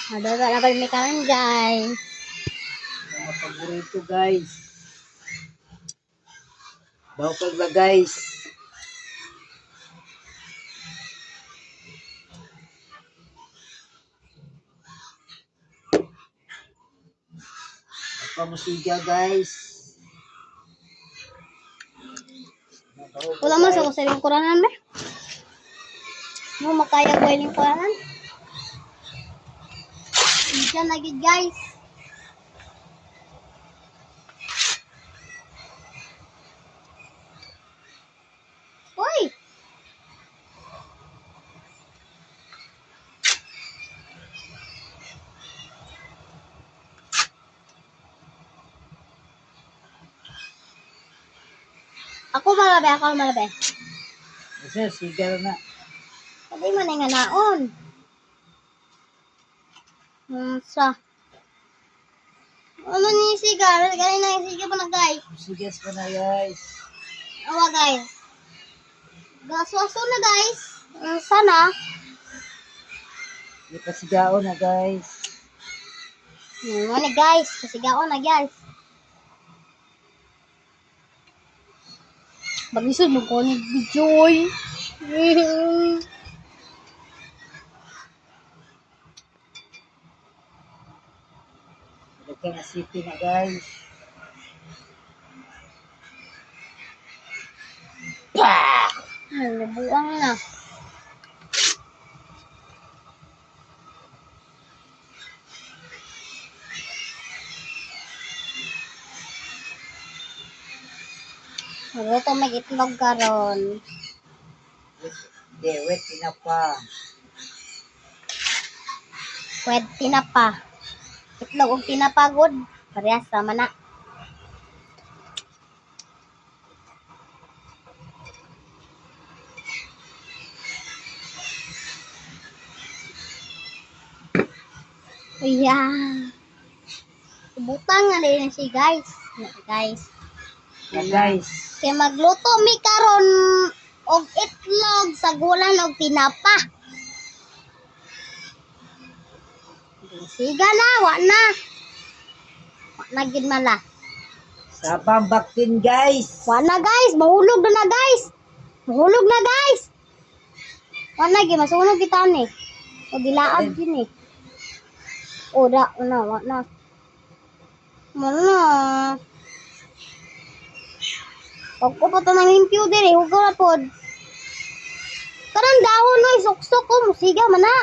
Madaga na kami karon guys. Mga paborito guys. Bawal ba guys? Pamusiga guys. Wala mo sa kusiling kuranan ba? Mo makaya ko yung kuranan. Diyan lagi guys. Hoy! Ako malabe. Kasi sigar na. Pwede man nga naon. Sa. Ano ni sigar? Ganun na sigar pa na guys. Sigas pa na guys. Awa guys. Gaswaso na guys. Sana. May pasigao na guys. Ano guys? Kasigaon na guys. Bagisod mo ko ni Joy. Lagyan na city na guys. Nabuang na. Maluto may itlog karon. Dewet tinapa. Pwede tinapa. Itlog og tinapagod. Parehas sama na. Ayan. Butang nga din si guys. Guys. Na guys. Kaya magluto mi karon og itlog sa gulan og tinapa. Siga na, wa na. Wa na gid mala. Sabang baktin guys. Wa na guys, mahulog na guys. Mahulog na guys. Wa na gid masunog kita ni. O dilaad gid ni. O da na, wa na. Mana? Pag ko pa ito nang limpyo din eh, huwag ko na pod. Karang dahon no, suksok ko, musiga man na.